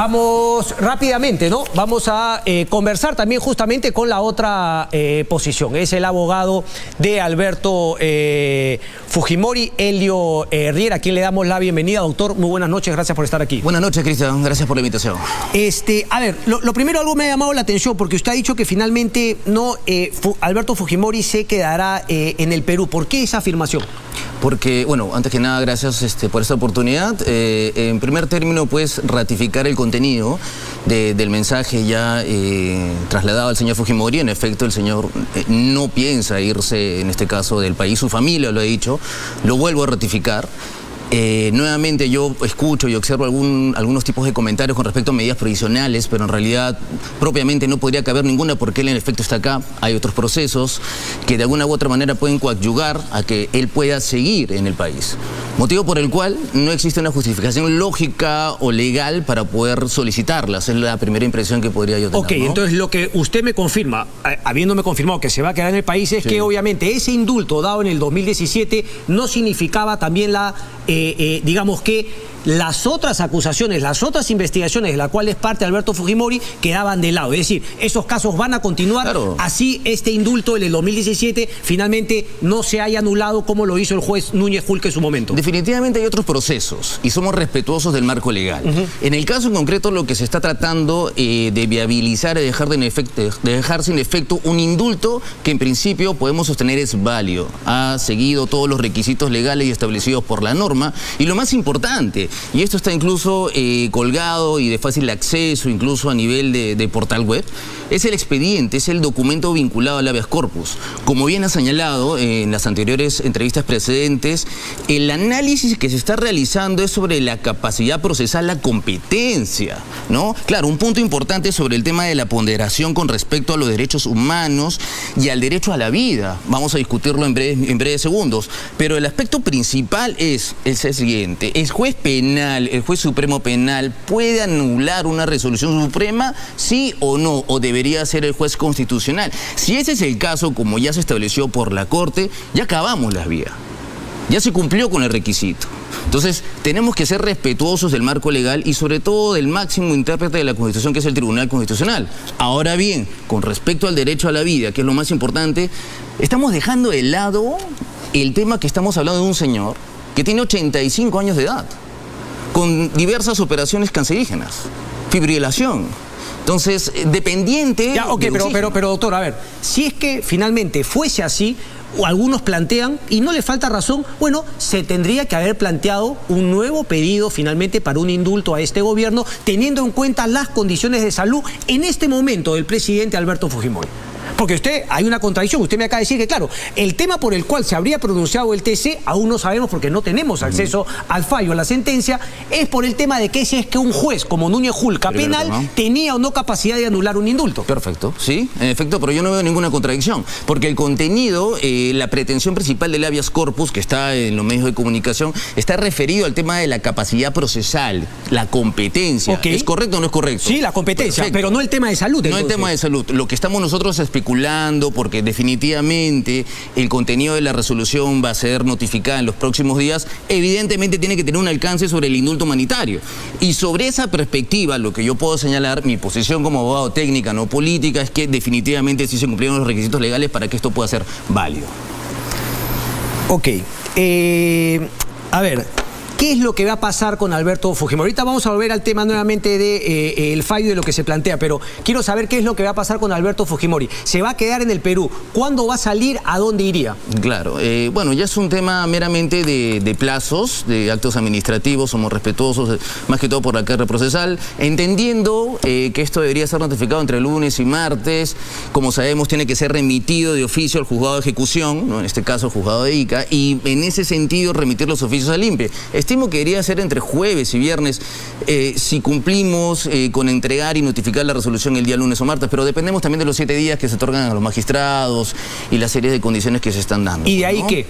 Vamos rápidamente, ¿no? Vamos a conversar también justamente con la otra posición. Es el abogado de Alberto Fujimori, Elio Riera, a quien le damos la bienvenida. Doctor, muy buenas noches, gracias por estar aquí. Buenas noches, Cristian, gracias por la invitación. A ver, lo primero, algo me ha llamado la atención, porque usted ha dicho que finalmente no, Alberto Fujimori se quedará en el Perú. ¿Por qué esa afirmación? Porque, bueno, antes que nada, gracias por esta oportunidad. En primer término, pues, ratificar el contenido del mensaje ya trasladado al señor Fujimori. En efecto, el señor no piensa irse, en este caso, del país. Su familia lo ha dicho. Lo vuelvo a ratificar. Nuevamente yo escucho y observo algunos tipos de comentarios con respecto a medidas provisionales, pero en realidad propiamente no podría caber ninguna porque él en efecto está acá. Hay otros procesos que de alguna u otra manera pueden coadyuvar a que él pueda seguir en el país. Motivo por el cual no existe una justificación lógica o legal para poder solicitarlas. Es la primera impresión que podría yo tener. Ok, ¿no? Entonces lo que usted me confirma, habiéndome confirmado que se va a quedar en el país, es que obviamente ese indulto dado en el 2017 no significaba también la... digamos que las otras acusaciones, las otras investigaciones de las cuales parte Alberto Fujimori quedaban de lado. Es decir, esos casos van a continuar, claro. Así este indulto en el 2017 finalmente no se haya anulado como lo hizo el juez Núñez Julque en su momento. Definitivamente hay otros procesos y somos respetuosos del marco legal. En el caso en concreto lo que se está tratando de viabilizar es dejar sin efecto un indulto que en principio podemos sostener es válido. Ha seguido todos los requisitos legales y establecidos por la norma. Y lo más importante, y esto está incluso colgado y de fácil acceso, incluso a nivel de portal web, es el expediente, es el documento vinculado al habeas corpus. Como bien ha señalado en las anteriores entrevistas precedentes, el análisis que se está realizando es sobre la capacidad procesal, la competencia, ¿no? Claro, un punto importante sobre el tema de la ponderación con respecto a los derechos humanos y al derecho a la vida. Vamos a discutirlo en breves segundos. Pero el aspecto principal es el siguiente: el juez penal, el juez supremo penal, ¿puede anular una resolución suprema? ¿Sí o no? ¿O debería ser el juez constitucional? Si ese es el caso, como ya se estableció por la Corte, ya acabamos las vías. Ya se cumplió con el requisito. Entonces, tenemos que ser respetuosos del marco legal y sobre todo del máximo intérprete de la Constitución, que es el Tribunal Constitucional. Ahora bien, con respecto al derecho a la vida, que es lo más importante, estamos dejando de lado el tema que estamos hablando de un señor que tiene 85 años de edad, con diversas operaciones cancerígenas, fibrilación. Entonces, dependiente... Ya, ok, pero doctor, a ver, si es que finalmente fuese así, o algunos plantean, y no le falta razón, bueno, se tendría que haber planteado un nuevo pedido finalmente para un indulto a este gobierno, teniendo en cuenta las condiciones de salud en este momento del presidente Alberto Fujimori. Porque hay una contradicción. Usted me acaba de decir que, claro, el tema por el cual se habría pronunciado el TC, aún no sabemos porque no tenemos acceso al fallo, a la sentencia, es por el tema de que si es que un juez como Núñez Julque penal tenía o no capacidad de anular un indulto. Perfecto, sí, en efecto, pero yo no veo ninguna contradicción, porque el contenido, la pretensión principal del habeas corpus, que está en los medios de comunicación, está referido al tema de la capacidad procesal, la competencia. ¿Es correcto o no es correcto? Sí, la competencia, pero no el tema de salud. No el tema de salud. Lo que estamos nosotros especulando, porque definitivamente el contenido de la resolución va a ser notificada en los próximos días, evidentemente tiene que tener un alcance sobre el indulto humanitario. Y sobre esa perspectiva, lo que yo puedo señalar, mi posición como abogado técnica, no política, es que definitivamente sí se cumplieron los requisitos legales para que esto pueda ser válido. Ok. A ver, ¿qué es lo que va a pasar con Alberto Fujimori? Ahorita vamos a volver al tema nuevamente del fallo y de lo que se plantea, pero quiero saber qué es lo que va a pasar con Alberto Fujimori. ¿Se va a quedar en el Perú? ¿Cuándo va a salir? ¿A dónde iría? Claro, bueno, ya es un tema meramente de plazos, de actos administrativos. Somos respetuosos, más que todo por la carga procesal, entendiendo que esto debería ser notificado entre lunes y martes. Como sabemos, tiene que ser remitido de oficio al juzgado de ejecución, ¿no? En este caso el juzgado de Ica, y en ese sentido remitir los oficios al INPE. Estimo que debería ser entre jueves y viernes, si cumplimos con entregar y notificar la resolución el día lunes o martes, pero dependemos también de los 7 días que se otorgan a los magistrados y la serie de condiciones que se están dando. ¿Y de ahí qué?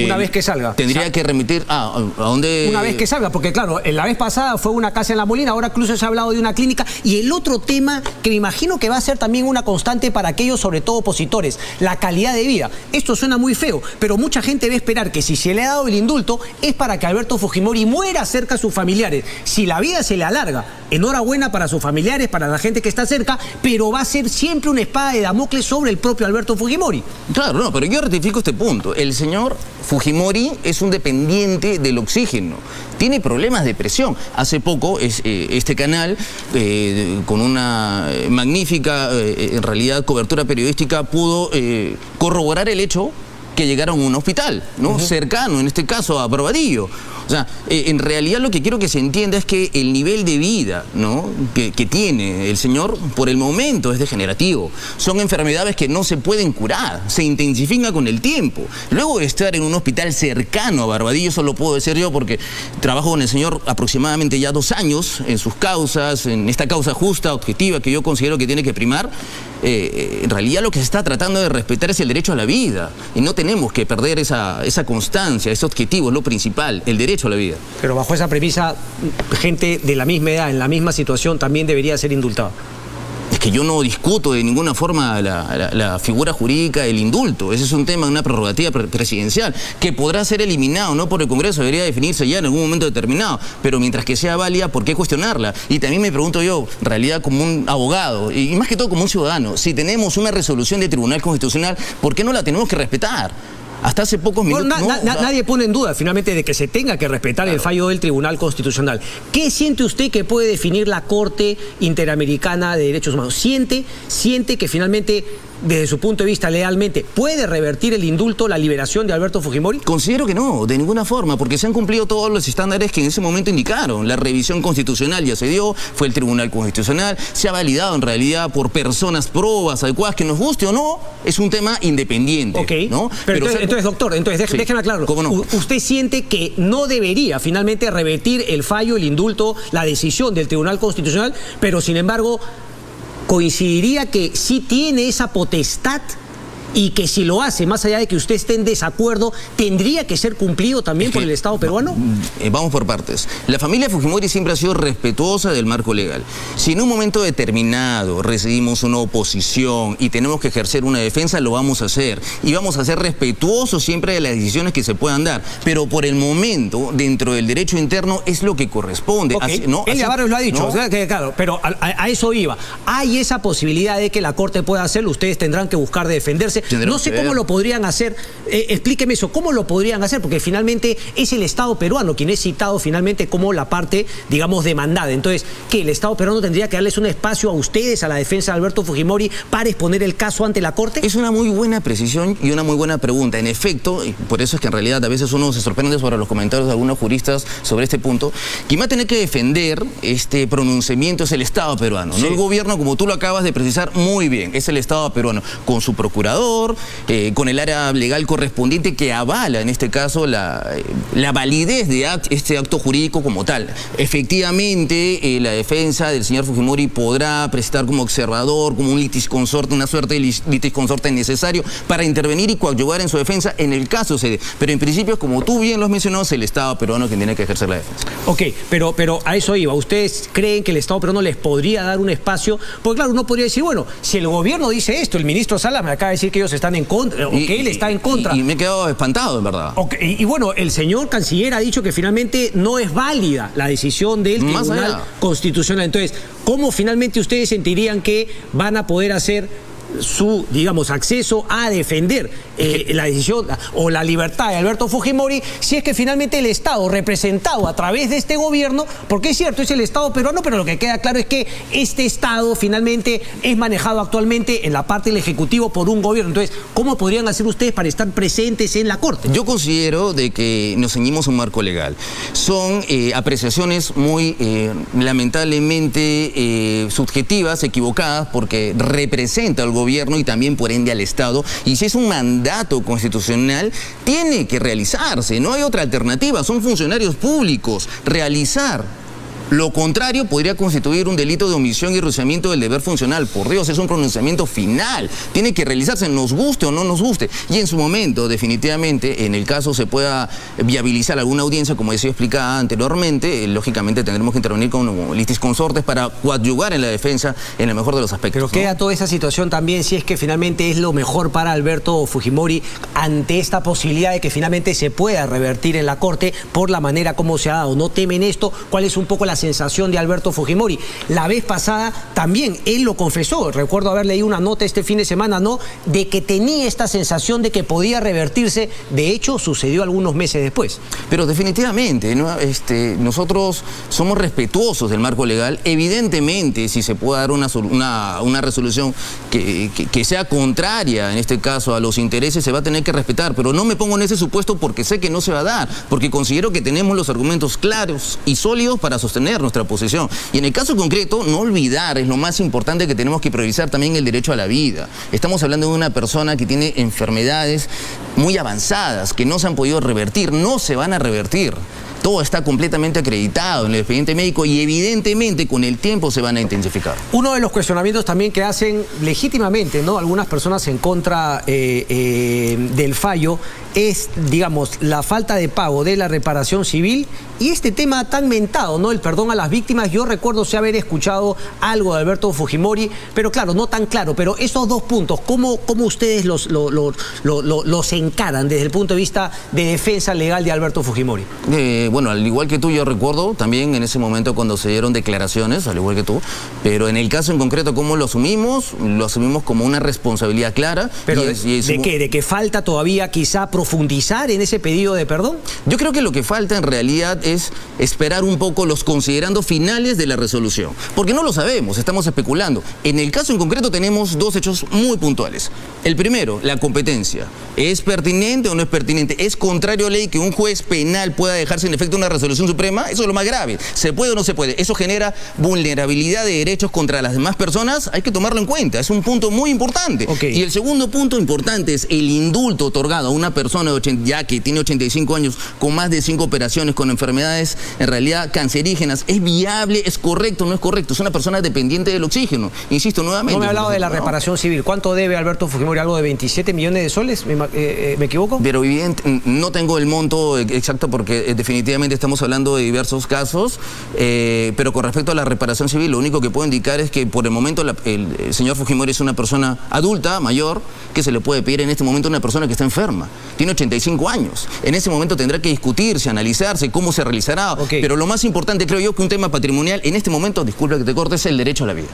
una vez que salga. Tendría que remitir ¿a dónde? Una vez que salga, porque claro, la vez pasada fue una casa en La Molina, ahora incluso se ha hablado de una clínica. Y el otro tema que me imagino que va a ser también una constante para aquellos, sobre todo opositores, la calidad de vida. Esto suena muy feo, pero mucha gente va a esperar que si se le ha dado el indulto es para que Alberto Fujimori muera cerca a sus familiares. Si la vida se le alarga, enhorabuena para sus familiares, para la gente que está cerca, pero va a ser siempre una espada de Damocles sobre el propio Alberto Fujimori. Claro, no, pero yo rectifico este punto. El señor Fujimori es un dependiente del oxígeno. Tiene problemas de presión. Hace poco este canal, con una magnífica, en realidad, cobertura periodística, pudo corroborar el hecho que llegaron a un hospital, ¿no? Cercano, en este caso, a Barbadillo. O sea, en realidad lo que quiero que se entienda es que el nivel de vida, ¿no?, que tiene el señor por el momento es degenerativo. Son enfermedades que no se pueden curar, se intensifican con el tiempo. Luego de estar en un hospital cercano a Barbadillo, eso lo puedo decir yo porque trabajo con el señor aproximadamente ya 2 años en sus causas, en esta causa justa, objetiva, que yo considero que tiene que primar. En realidad lo que se está tratando de respetar es el derecho a la vida y no tenemos que perder esa constancia, ese objetivo, es lo principal, el derecho a la vida. Pero bajo esa premisa, gente de la misma edad, en la misma situación, también debería ser indultada. Es que yo no discuto de ninguna forma la figura jurídica del indulto. Ese es un tema, una prerrogativa presidencial, que podrá ser eliminado, no por el Congreso, debería definirse ya en algún momento determinado. Pero mientras que sea válida, ¿por qué cuestionarla? Y también me pregunto yo, en realidad como un abogado, y más que todo como un ciudadano, si tenemos una resolución del Tribunal Constitucional, ¿por qué no la tenemos que respetar? Hasta hace pocos minutos... Nadie pone en duda, finalmente, de que se tenga que respetar el fallo del Tribunal Constitucional. ¿Qué siente usted que puede definir la Corte Interamericana de Derechos Humanos? ¿Siente que finalmente, desde su punto de vista, legalmente, puede revertir el indulto, la liberación de Alberto Fujimori? Considero que no, de ninguna forma, porque se han cumplido todos los estándares que en ese momento indicaron. La revisión constitucional ya se dio, fue el Tribunal Constitucional, se ha validado en realidad por personas probas adecuadas, que nos guste o no, es un tema independiente. Ok, ¿no? pero entonces, doctor, déjeme aclararlo. ¿Cómo no? ¿Usted siente que no debería finalmente revertir el fallo, el indulto, la decisión del Tribunal Constitucional, pero sin embargo coincidiría que sí tiene esa potestad y que si lo hace, más allá de que usted esté en desacuerdo, tendría que ser cumplido también por el Estado peruano? Vamos por partes. La familia Fujimori siempre ha sido respetuosa del marco legal. Si en un momento determinado recibimos una oposición y tenemos que ejercer una defensa, lo vamos a hacer. Y vamos a ser respetuosos siempre de las decisiones que se puedan dar. Pero por el momento, dentro del derecho interno, es lo que corresponde. Okay. Elia Barrios lo ha dicho, ¿no? O sea, que, claro, pero a eso iba. Hay esa posibilidad de que la Corte pueda hacerlo, ustedes tendrán que buscar de defenderse. No sé cómo lo podrían hacer, explíqueme eso, ¿cómo lo podrían hacer? Porque finalmente es el Estado peruano quien es citado finalmente como la parte, digamos, demandada. Entonces, ¿qué? ¿El Estado peruano tendría que darles un espacio a ustedes, a la defensa de Alberto Fujimori, para exponer el caso ante la Corte? Es una muy buena precisión y una muy buena pregunta. En efecto, y por eso es que en realidad a veces uno se sorprende sobre los comentarios de algunos juristas sobre este punto, quien va a tener que defender este pronunciamiento es el Estado peruano, sí. No el gobierno, como tú lo acabas de precisar muy bien, es el Estado peruano, con su procurador, con el área legal correspondiente que avala en este caso la validez de este acto jurídico como tal. Efectivamente, la defensa del señor Fujimori podrá prestar como observador, como un litisconsorte, una suerte de litisconsorte necesario para intervenir y coadyuvar en su defensa en el caso se dé. Pero en principio, como tú bien lo has mencionado, es el Estado peruano quien tiene que ejercer la defensa. Ok, pero a eso iba. ¿Ustedes creen que el Estado peruano les podría dar un espacio? Porque claro, uno podría decir, bueno, si el gobierno dice esto, el ministro Salas me acaba de decir que ellos están en contra, o que él está en contra. Y me he quedado espantado, en verdad. Okay, y bueno, el señor canciller ha dicho que finalmente no es válida la decisión del Tribunal Constitucional. Entonces, ¿cómo finalmente ustedes sentirían que van a poder hacer su, digamos, acceso a defender la decisión o la libertad de Alberto Fujimori si es que finalmente el Estado, representado a través de este gobierno, porque es cierto, es el Estado peruano, pero lo que queda claro es que este Estado finalmente es manejado actualmente en la parte del Ejecutivo por un gobierno? Entonces, ¿cómo podrían hacer ustedes para estar presentes en la Corte? Yo considero de que nos ceñimos a un marco legal. Son apreciaciones muy lamentablemente subjetivas, equivocadas, porque representa al gobierno y también por ende al Estado, y si es un mandato constitucional tiene que realizarse, no hay otra alternativa, son funcionarios públicos. Realizar Lo contrario podría constituir un delito de omisión y enjuiciamiento del deber funcional. Por Dios, es un pronunciamiento final. Tiene que realizarse, nos guste o no nos guste. Y en su momento, definitivamente, en el caso se pueda viabilizar alguna audiencia, como decía explicada anteriormente, lógicamente tendremos que intervenir con litis consortes para coadyuvar en la defensa en el mejor de los aspectos. Pero queda toda esa situación también, si es que finalmente es lo mejor para Alberto Fujimori ante esta posibilidad de que finalmente se pueda revertir en la Corte por la manera como se ha dado. ¿No temen esto? ¿Cuál es un poco la sensación de Alberto Fujimori? La vez pasada también él lo confesó. Recuerdo haber leído una nota este fin de semana, ¿no?, de que tenía esta sensación de que podía revertirse. De hecho, sucedió algunos meses después. Pero definitivamente, ¿no? Nosotros somos respetuosos del marco legal. Evidentemente, si se puede dar una resolución que sea contraria, en este caso, a los intereses, se va a tener que respetar. Pero no me pongo en ese supuesto porque sé que no se va a dar, porque considero que tenemos los argumentos claros y sólidos para sostener nuestra posición. Y en el caso concreto, no olvidar, es lo más importante, que tenemos que priorizar también el derecho a la vida. Estamos hablando de una persona que tiene enfermedades muy avanzadas, que no se han podido revertir, no se van a revertir. Todo está completamente acreditado en el expediente médico y evidentemente con el tiempo se van a intensificar. Uno de los cuestionamientos también que hacen legítimamente, ¿no?, algunas personas en contra del fallo es, digamos, la falta de pago de la reparación civil y este tema tan mentado, ¿no?, el perdón a las víctimas. Yo recuerdo haber escuchado algo de Alberto Fujimori, pero claro, no tan claro. Pero esos dos puntos, ¿cómo ustedes los encaran desde el punto de vista de defensa legal de Alberto Fujimori? Bueno, al igual que tú, yo recuerdo también en ese momento cuando se dieron declaraciones, al igual que tú, pero en el caso en concreto, ¿cómo lo asumimos? Lo asumimos como una responsabilidad clara. ¿Pero de qué? ¿De que falta todavía quizá profundizar en ese pedido de perdón? Yo creo que lo que falta en realidad es esperar un poco los considerandos finales de la resolución, porque no lo sabemos, estamos especulando. En el caso en concreto tenemos dos hechos muy puntuales. El primero, la competencia. ¿Es pertinente o no es pertinente? ¿Es contrario a ley que un juez penal pueda dejarse en efecto una resolución suprema? Eso es lo más grave. ¿Se puede o no se puede? Eso genera vulnerabilidad de derechos contra las demás personas. Hay que tomarlo en cuenta. Es un punto muy importante. Okay. Y el segundo punto importante es el indulto otorgado a una persona ya que tiene 85 años, con más de 5 operaciones, con enfermedades en realidad cancerígenas. ¿Es viable? ¿Es correcto o no es correcto? Es una persona dependiente del oxígeno. Insisto nuevamente. No me ha hablado de la reparación civil. ¿Cuánto debe Alberto Fujimori? ¿Algo de 27 millones de soles? ¿Me equivoco? Pero evidente, no tengo el monto exacto porque definitivamente estamos hablando de diversos casos, pero con respecto a la reparación civil, lo único que puedo indicar es que por el momento el señor Fujimori es una persona adulta, mayor, que se le puede pedir en este momento a una persona que está enferma. Tiene 85 años. En ese momento tendrá que discutirse, analizarse cómo se realizará. Okay. Pero lo más importante, creo yo, que un tema patrimonial en este momento, disculpa que te corte, es el derecho a la vida.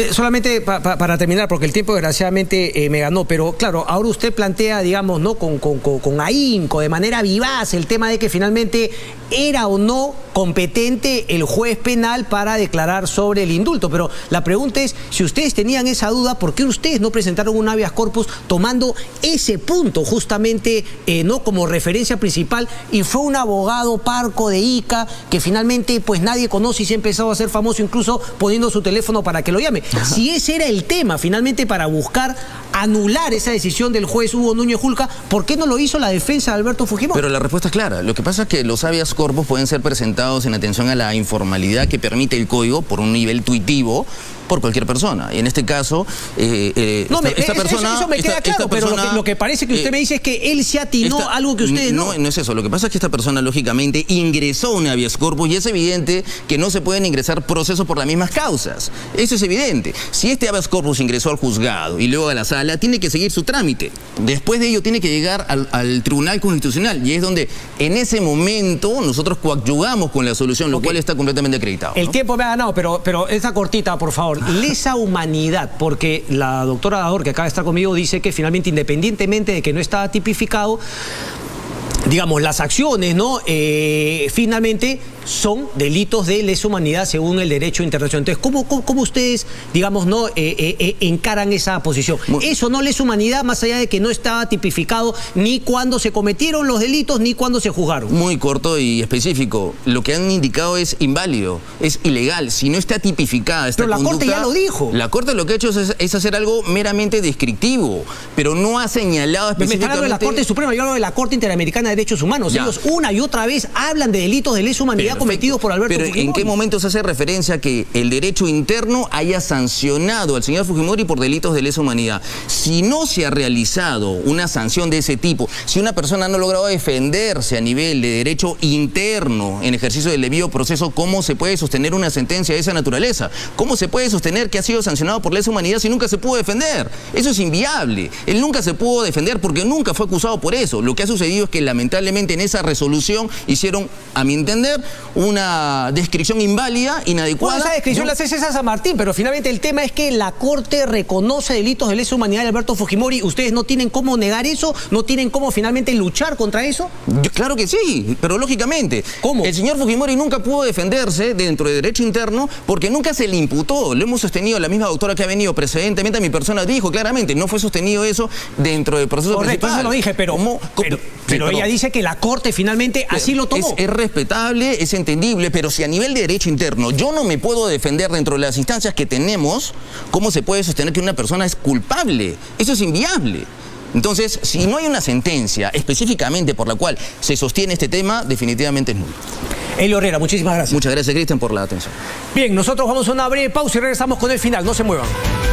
Solamente para terminar, porque el tiempo desgraciadamente me ganó, pero claro, ahora usted plantea, digamos, ¿no?, con ahínco, de manera vivaz, el tema de que finalmente era o no competente el juez penal para declarar sobre el indulto. Pero la pregunta es, si ustedes tenían esa duda, ¿por qué ustedes no presentaron un habeas corpus tomando ese punto justamente no como referencia principal? Y fue un abogado parco de Ica que finalmente pues nadie conoce y se ha empezado a hacer famoso incluso poniendo su teléfono para que lo llame. Si ese era el tema finalmente para buscar anular esa decisión del juez Hugo Núñez Julca, ¿por qué no lo hizo la defensa de Alberto Fujimori? Pero la respuesta es clara. Lo que pasa es que los habeas corpus pueden ser presentados en atención a la informalidad que permite el código por un nivel tuitivo por cualquier persona. Y en este caso, esta persona... Eso me queda claro, pero lo que parece que usted me dice es que él se atinó algo que ustedes no... No es eso. Lo que pasa es que esta persona, lógicamente, ingresó un habeas corpus y es evidente que no se pueden ingresar procesos por las mismas causas. Eso es evidente. Si este habeas corpus ingresó al juzgado y luego a la sala, tiene que seguir su trámite. Después de ello, tiene que llegar al Tribunal Constitucional y es donde, en ese momento, nosotros coadyuvamos con la solución, lo cual está completamente acreditado. El tiempo me ha ganado, pero esta cortita, por favor. Lesa humanidad, porque la doctora Dador, que acaba de estar conmigo, dice que finalmente, independientemente de que no está tipificado, digamos, las acciones, ¿no? Finalmente son delitos de lesa humanidad según el derecho internacional. Entonces, ¿cómo ustedes, digamos, no encaran esa posición? Eso no lesa humanidad, más allá de que no estaba tipificado ni cuando se cometieron los delitos ni cuando se juzgaron. Muy corto y específico. Lo que han indicado es inválido, es ilegal. Si no está tipificada esta conducta... Pero la Corte ya lo dijo. La Corte lo que ha hecho es hacer algo meramente descriptivo, pero no ha señalado específicamente... Me está hablando de la Corte Suprema, yo hablo de la Corte Interamericana de Derechos Humanos. Ya. Ellos una y otra vez hablan de delitos de lesa humanidad ya cometidos por Alberto Pero Fujimori. ¿en qué momento se hace referencia a que el derecho interno haya sancionado al señor Fujimori por delitos de lesa humanidad? Si no se ha realizado una sanción de ese tipo, si una persona no ha logrado defenderse a nivel de derecho interno en ejercicio del debido proceso, ¿cómo se puede sostener una sentencia de esa naturaleza? ¿Cómo se puede sostener que ha sido sancionado por lesa humanidad si nunca se pudo defender? Eso es inviable. Él nunca se pudo defender porque nunca fue acusado por eso. Lo que ha sucedido es que lamentablemente en esa resolución hicieron, a mi entender, una descripción inválida, inadecuada. Bueno, esa descripción la hace César San Martín, pero finalmente el tema es que la Corte reconoce delitos de lesa humanidad de Alberto Fujimori. ¿Ustedes no tienen cómo negar eso? ¿No tienen cómo finalmente luchar contra eso? Claro que sí, pero lógicamente. ¿Cómo? El señor Fujimori nunca pudo defenderse dentro de derecho interno porque nunca se le imputó. Lo hemos sostenido, la misma doctora que ha venido precedentemente a mi persona dijo claramente, no fue sostenido eso dentro del proceso Correcto, principal. eso lo dije, pero ella dice que la Corte finalmente así lo tomó. Es respetable, es entendible, pero si a nivel de derecho interno yo no me puedo defender dentro de las instancias que tenemos, ¿cómo se puede sostener que una persona es culpable? Eso es inviable. Entonces, si no hay una sentencia específicamente por la cual se sostiene este tema, definitivamente es nulo. Elio Herrera, muchísimas gracias. Muchas gracias, Cristian, por la atención. Bien, nosotros vamos a una breve pausa y regresamos con el final. No se muevan.